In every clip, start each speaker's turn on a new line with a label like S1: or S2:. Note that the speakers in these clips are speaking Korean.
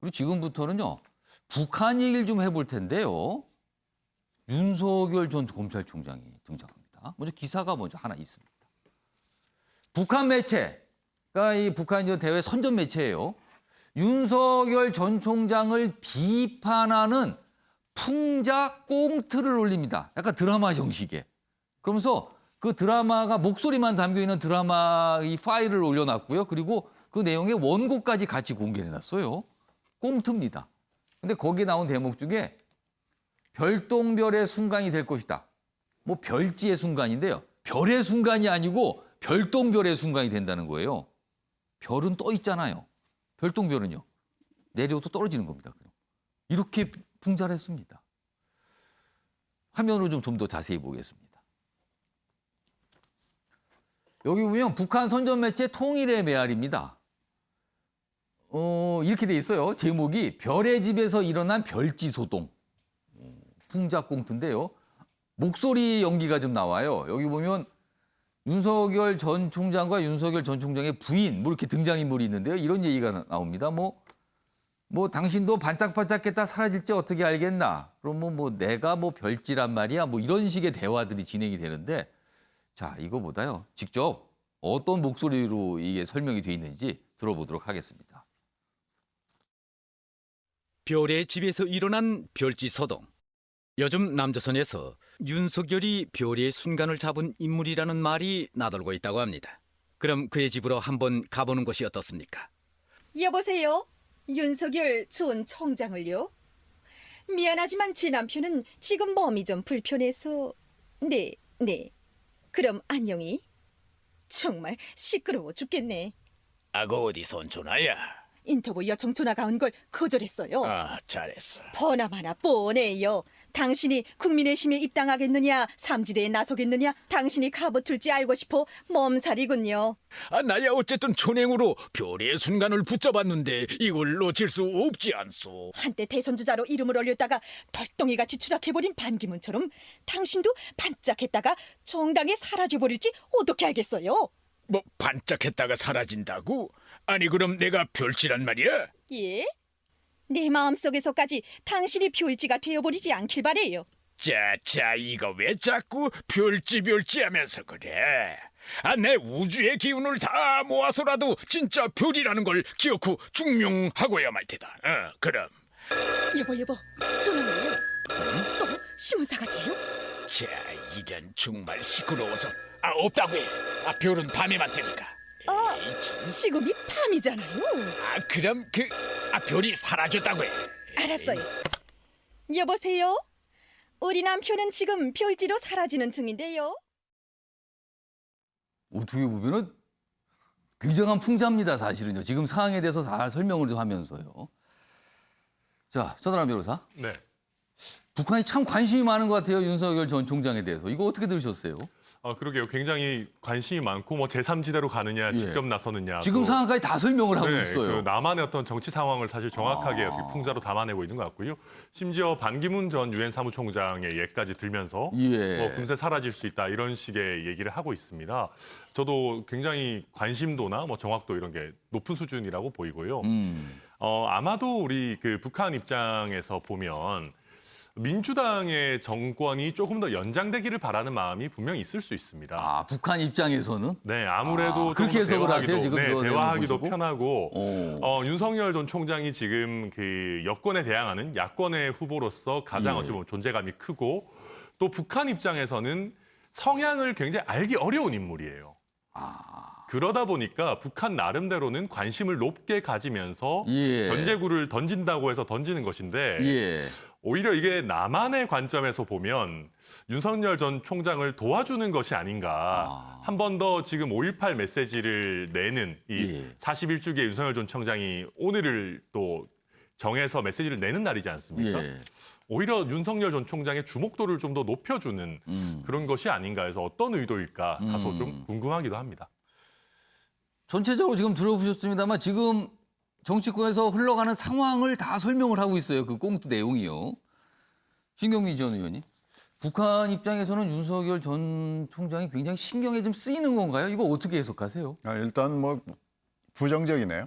S1: 그리고 지금부터는요. 북한 얘기를 좀 해볼 텐데요. 윤석열 전 검찰총장이 등장합니다. 먼저 기사가 먼저 하나 있습니다. 북한 매체, 그러니까 이 북한 대외 선전 매체예요. 윤석열 전 총장을 비판하는 풍자 꽁트를 올립니다. 약간 드라마 형식의. 그러면서 그 드라마가 목소리만 담겨있는 드라마 이 파일을 올려놨고요. 그리고 그 내용의 원고까지 같이 공개해놨어요. 꽁트입니다. 근데 거기에 나온 대목 중에 별똥별의 순간이 될 것이다. 뭐 별지의 순간인데요. 별의 순간이 아니고 별똥별의 순간이 된다는 거예요. 별은 떠 있잖아요. 별똥별은요. 내려도 떨어지는 겁니다. 이렇게 풍자를 했습니다. 화면으로 좀 더 자세히 보겠습니다. 여기 보면 북한 선전 매체 통일의 메아리입니다. 이렇게 돼 있어요. 제목이 별의 집에서 일어난 별지 소동. 풍자 꽁트인데요. 목소리 연기가 좀 나와요. 여기 보면 윤석열 전 총장과 윤석열 전 총장의 부인 뭐 이렇게 등장인물이 있는데요. 이런 얘기가 나옵니다. 뭐 당신도 반짝반짝했다 사라질지 어떻게 알겠나. 그럼 뭐 내가 뭐 별지란 말이야. 뭐 이런 식의 대화들이 진행이 되는데 자, 이거보다요. 직접 어떤 목소리로 이게 설명이 돼 있는지 들어보도록 하겠습니다.
S2: 별의 집에서 일어난 별지 소동. 요즘 남조선에서 윤석열이 별의 순간을 잡은 인물이라는 말이 나돌고 있다고 합니다. 그럼 그의 집으로 한번 가보는 것이 어떻습니까?
S3: 여보세요? 윤석열 전 총장을요? 미안하지만 제 남편은 지금 몸이 좀 불편해서... 네. 그럼 안녕히. 정말 시끄러워 죽겠네.
S4: 아고 어디서 온 전화야?
S3: 인터뷰 요청 전화가 온 걸 거절했어요.
S4: 아, 잘했어.
S3: 보나마나 뻔해요. 당신이 국민의힘에 입당하겠느냐, 삼지대에 나서겠느냐, 당신이 가붙을지 알고 싶어 몸살이군요.
S4: 아, 나야 어쨌든 천행으로 별의 순간을 붙잡았는데 이걸 놓칠 수 없지 않소.
S3: 한때 대선주자로 이름을 올렸다가 덜덩이같이 추락해버린 반기문처럼 당신도 반짝했다가 정당에 사라져버릴지 어떻게 알겠어요?
S4: 뭐 반짝했다가 사라진다고? 아니 그럼 내가 별지란 말이야?
S3: 예? 내 마음속에서까지 당신이 별지가 되어버리지 않길 바래요.
S4: 자자, 이거 왜 자꾸 별지 하면서 그래? 아, 내 우주의 기운을 다 모아서라도 진짜 별이라는 걸 기어코 증명하고야 말 테다. 그럼.
S3: 여보, 전화해요. 또 신문사 같아요?
S4: 자, 이젠 정말 시끄러워서 없다고 해. 별은 밤에만 뜨니까. 에이, 참.
S3: 지금이 밤이잖아요.
S4: 그럼 별이 사라졌다고 해.
S3: 알았어요. 여보세요? 우리 남편은 지금 별지로 사라지는 중인데요.
S1: 어떻게 보면은 굉장한 풍자입니다. 사실은요. 지금 상황에 대해서 잘 설명을 좀 하면서요. 자, 전하람 변호사.
S5: 네.
S1: 북한이 참 관심이 많은 것 같아요. 윤석열 전 총장에 대해서. 이거 어떻게 들으셨어요?
S5: 그러게요. 굉장히 관심이 많고 뭐 제3지대로 가느냐, 직접 나서느냐.
S1: 지금 상황까지 다 설명을 하고
S5: 네,
S1: 있어요.
S5: 그 남한의 어떤 정치 상황을 사실 정확하게 어떻게 풍자로 담아내고 있는 것 같고요. 심지어 반기문 전 유엔 사무총장의 예까지 들면서 뭐 금세 사라질 수 있다 이런 식의 얘기를 하고 있습니다. 저도 굉장히 관심도나 뭐 정확도 이런 게 높은 수준이라고 보이고요. 아마도 우리 북한 입장에서 보면 민주당의 정권이 조금 더 연장되기를 바라는 마음이 분명히 있을 수 있습니다.
S1: 아, 북한 입장에서는?
S5: 네, 아무래도
S1: 그렇게 해석을 하세요, 지금?
S5: 대화하기도
S1: 보시고?
S5: 편하고 윤석열 전 총장이 지금 여권에 대항하는 야권의 후보로서 가장 어찌 보면 존재감이 크고 또 북한 입장에서는 성향을 굉장히 알기 어려운 인물이에요. 그러다 보니까 북한 나름대로는 관심을 높게 가지면서 견제구를 던진다고 해서 던지는 것인데 오히려 이게 남한의 관점에서 보면 윤석열 전 총장을 도와주는 것이 아닌가. 한 번 더 지금 5.18 메시지를 내는 이 41주기의 윤석열 전 총장이 오늘을 또 정해서 메시지를 내는 날이지 않습니까? 오히려 윤석열 전 총장의 주목도를 좀 더 높여주는 그런 것이 아닌가 해서 어떤 의도일까 다소 좀 궁금하기도 합니다.
S1: 전체적으로 지금 들어보셨습니다만 지금 정치권에서 흘러가는 상황을 다 설명을 하고 있어요. 그 꽁트 내용이요. 신경민 전 의원님. 북한 입장에서는 윤석열 전 총장이 굉장히 신경에 좀 쓰이는 건가요? 이거 어떻게 해석하세요?
S6: 일단 뭐 부정적이네요.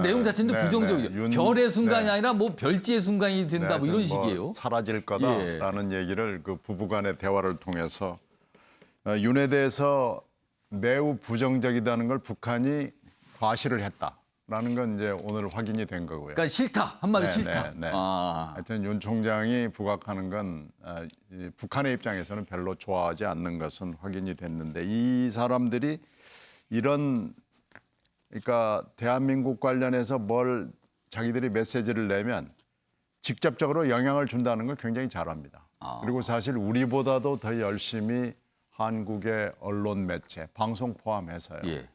S1: 내용 자체는 좀
S6: 네,
S1: 부정적이죠.
S6: 네.
S1: 별의 순간이
S6: 네.
S1: 아니라 뭐 별지의 순간이 된다 뭐 이런 식이에요.
S6: 사라질 거다라는 얘기를 그 부부간의 대화를 통해서 윤에 대해서 매우 부정적이다는 걸 북한이 과시를 했다라는 건 이제 오늘 확인이 된 거고요.
S1: 그러니까 싫다 한마디
S6: 네,
S1: 싫다.
S6: 네, 네.
S1: 아,
S6: 하여튼 윤 총장이 부각하는 건 이 북한의 입장에서는 별로 좋아하지 않는 것은 확인이 됐는데 이 사람들이 이런 그러니까 대한민국 관련해서 뭘 자기들이 메시지를 내면 직접적으로 영향을 준다는 걸 굉장히 잘합니다. 그리고 사실 우리보다도 더 열심히 한국의 언론 매체, 방송 포함해서요.
S1: 예.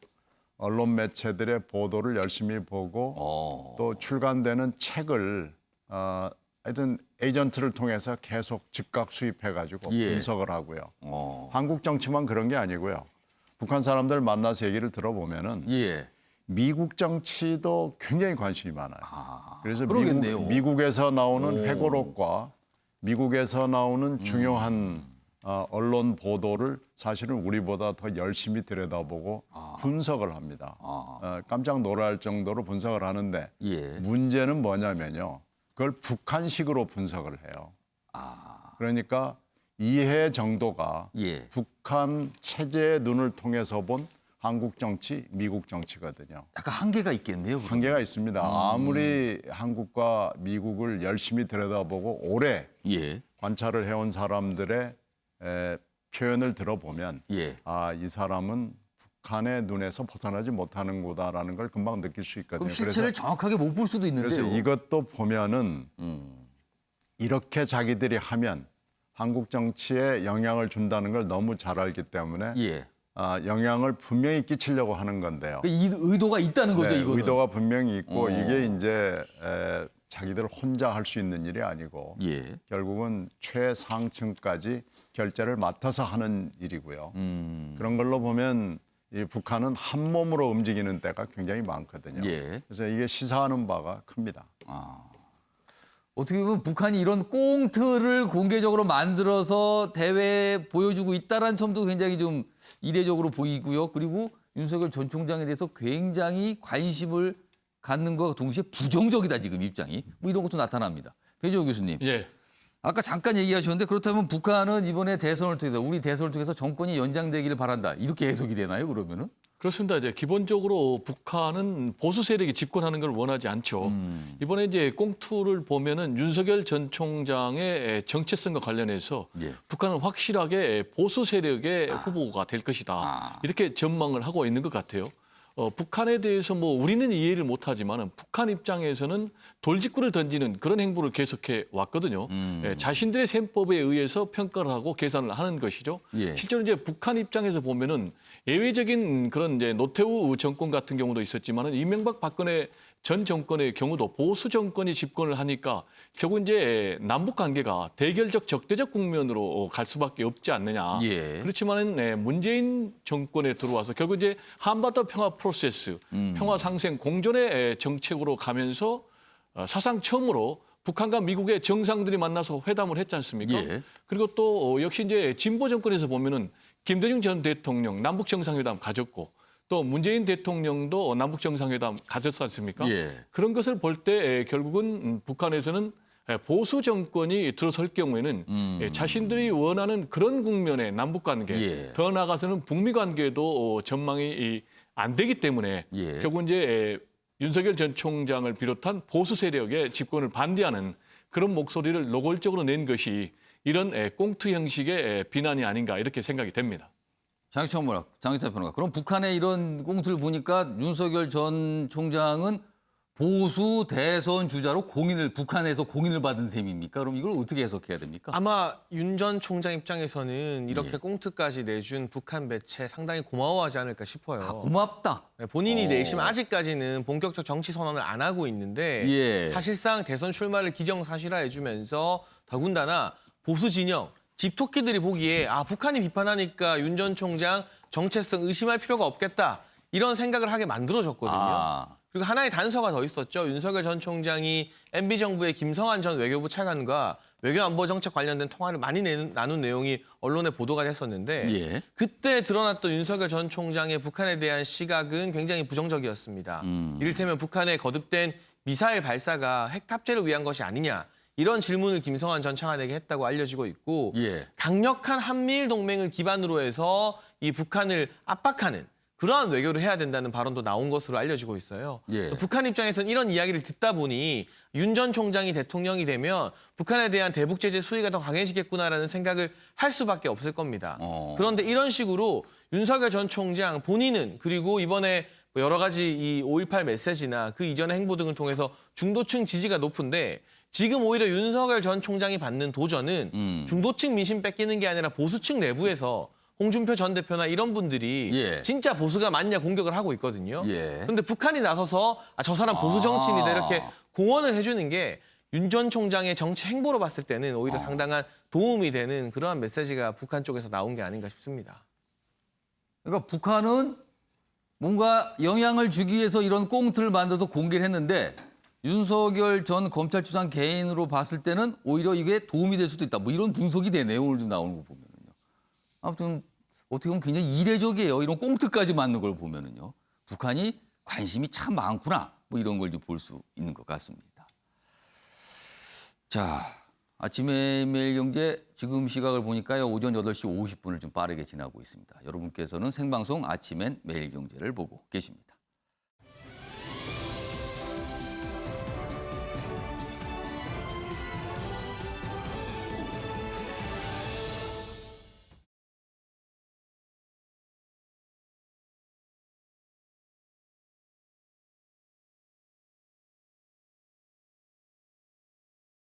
S6: 언론 매체들의 보도를 열심히 보고 또 출간되는 책을 하여튼 에이전트를 통해서 계속 즉각 수입해가지고
S1: 예.
S6: 분석을 하고요. 한국 정치만 그런 게 아니고요. 북한 사람들 만나서 얘기를 들어보면은
S1: 예.
S6: 미국 정치도 굉장히 관심이 많아요. 그래서
S1: 그러겠네요.
S6: 미국에서 나오는 회고록과 미국에서 나오는 중요한 언론 보도를 사실은 우리보다 더 열심히 들여다보고 분석을 합니다. 깜짝 놀랄 정도로 분석을 하는데
S1: 예.
S6: 문제는 뭐냐면요. 그걸 북한식으로 분석을 해요. 그러니까 이해 정도가
S1: 예.
S6: 북한 체제의 눈을 통해서 본 한국 정치, 미국 정치거든요.
S1: 약간 한계가 있겠네요. 그럼.
S6: 한계가 있습니다. 아무리 한국과 미국을 열심히 들여다보고 오래
S1: 예.
S6: 관찰을 해온 사람들의 표현을 들어보면
S1: 예.
S6: 이 사람은 북한의 눈에서 벗어나지 못하는 거다라는 걸 금방 느낄 수 있거든요.
S1: 그럼 실체를 정확하게 못 볼 수도 있는데요.
S6: 그래서 이것도 보면은 이렇게 자기들이 하면 한국 정치에 영향을 준다는 걸 너무 잘 알기 때문에
S1: 예.
S6: 영향을 분명히 끼치려고 하는 건데요.
S1: 이 의도가 있다는 거죠,
S6: 네,
S1: 이거는.
S6: 의도가 분명히 있고 이게 이제 자기들 혼자 할 수 있는 일이 아니고
S1: 예.
S6: 결국은 최상층까지 결제를 맡아서 하는 일이고요. 그런 걸로 보면 이 북한은 한 몸으로 움직이는 때가 굉장히 많거든요.
S1: 예.
S6: 그래서 이게 시사하는 바가 큽니다.
S1: 어떻게 보면 북한이 이런 꽁트를 공개적으로 만들어서 대회에 보여주고 있다는 점도 굉장히 좀 이례적으로 보이고요. 그리고 윤석열 전 총장에 대해서 굉장히 관심을 갖는 것과 동시에 부정적이다 지금 입장이. 뭐 이런 것도 나타납니다. 배재호 교수님.
S7: 예.
S1: 아까 잠깐 얘기하셨는데 그렇다면 북한은 이번에 대선을 통해서 우리 대선을 통해서 정권이 연장되기를 바란다. 이렇게 해석이 되나요, 그러면은?
S7: 그렇습니다. 이제 기본적으로 북한은 보수 세력이 집권하는 걸 원하지 않죠. 이번에 이제 꽁투를 보면은 윤석열 전 총장의 정체성과 관련해서
S1: 예.
S7: 북한은 확실하게 보수 세력의 후보가 될 것이다. 이렇게 전망을 하고 있는 것 같아요. 북한에 대해서 뭐 우리는 이해를 못하지만 북한 입장에서는 돌직구를 던지는 그런 행보를 계속해 왔거든요. 자신들의 셈법에 의해서 평가를 하고 계산을 하는 것이죠.
S1: 예.
S7: 실제로 이제 북한 입장에서 보면은 예외적인 그런 이제 노태우 정권 같은 경우도 있었지만은 이명박 박근혜 전 정권의 경우도 보수 정권이 집권을 하니까 결국 이제 남북 관계가 대결적 적대적 국면으로 갈 수밖에 없지 않느냐.
S1: 예.
S7: 그렇지만은 문재인 정권에 들어와서 결국 이제 한반도 평화 프로세스, 평화 상생 공존의 정책으로 가면서 사상 처음으로 북한과 미국의 정상들이 만나서 회담을 했지 않습니까?
S1: 예.
S7: 그리고 또 역시 이제 진보 정권에서 보면은 김대중 전 대통령 남북 정상회담 가졌고 또 문재인 대통령도 남북 정상회담 가졌지 않습니까?
S1: 예.
S7: 그런 것을 볼 때 결국은 북한에서는 보수 정권이 들어설 경우에는 자신들이 원하는 그런 국면의 남북 관계,
S1: 예.
S7: 더 나아가서는 북미 관계도 전망이 안 되기 때문에
S1: 예.
S7: 결국 이제 윤석열 전 총장을 비롯한 보수 세력의 집권을 반대하는 그런 목소리를 노골적으로 낸 것이 이런 꽁트 형식의 비난이 아닌가 이렇게 생각이 됩니다.
S1: 장희찬 평론가. 그럼 북한의 이런 꽁트를 보니까 윤석열 전 총장은 보수 대선 주자로 북한에서 공인을 받은 셈입니까? 그럼 이걸 어떻게 해석해야 됩니까?
S8: 아마 윤 전 총장 입장에서는 이렇게
S1: 예.
S8: 꽁트까지 내준 북한 매체 상당히 고마워하지 않을까 싶어요.
S1: 고맙다.
S8: 네, 본인이 내심 아직까지는 본격적 정치 선언을 안 하고 있는데
S1: 예.
S8: 사실상 대선 출마를 기정사실화해주면서 더군다나 보수 진영, 집토끼들이 보기에 북한이 비판하니까 윤 전 총장 정체성 의심할 필요가 없겠다. 이런 생각을 하게 만들어줬거든요. 그리고 하나의 단서가 더 있었죠. 윤석열 전 총장이 MB 정부의 김성한 전 외교부 차관과 외교안보정책 관련된 통화를 많이 나눈 내용이 언론에 보도가 됐었는데
S1: 예.
S8: 그때 드러났던 윤석열 전 총장의 북한에 대한 시각은 굉장히 부정적이었습니다. 이를테면 북한의 거듭된 미사일 발사가 핵 탑재를 위한 것이 아니냐 이런 질문을 김성한 전 차관에게 했다고 알려지고 있고
S1: 예.
S8: 강력한 한미일 동맹을 기반으로 해서 이 북한을 압박하는 그러한 외교를 해야 된다는 발언도 나온 것으로 알려지고 있어요.
S1: 예.
S8: 또 북한 입장에서는 이런 이야기를 듣다 보니 윤 전 총장이 대통령이 되면 북한에 대한 대북 제재 수위가 더 강해지겠구나라는 생각을 할 수밖에 없을 겁니다. 그런데 이런 식으로 윤석열 전 총장 본인은 그리고 이번에 여러 가지 이 5.18 메시지나 그 이전의 행보 등을 통해서 중도층 지지가 높은데 지금 오히려 윤석열 전 총장이 받는 도전은 중도층 민심 뺏기는 게 아니라 보수층 내부에서 홍준표 전 대표나 이런 분들이
S1: 예.
S8: 진짜 보수가 맞냐 공격을 하고 있거든요.
S1: 예.
S8: 그런데 북한이 나서서 저 사람 보수 정치인이다 이렇게 공언을 해주는 게 윤 전 총장의 정치 행보로 봤을 때는 오히려 상당한 도움이 되는 그러한 메시지가 북한 쪽에서 나온 게 아닌가 싶습니다.
S1: 그러니까 북한은 뭔가 영향을 주기 위해서 이런 꽁트를 만들어서 공개를 했는데 윤석열 전 검찰총장 개인으로 봤을 때는 오히려 이게 도움이 될 수도 있다. 뭐 이런 분석이 되네요. 오늘 좀 나오는 거 보면은요. 아무튼 어떻게 보면 굉장히 이례적이에요. 이런 꽁트까지 맞는 걸 보면은요. 북한이 관심이 참 많구나. 뭐 이런 걸 볼 수 있는 것 같습니다. 자, 아침에 매일경제 지금 시각을 보니까요. 오전 8시 50분을 좀 빠르게 지나고 있습니다. 여러분께서는 생방송 아침엔 매일경제를 보고 계십니다.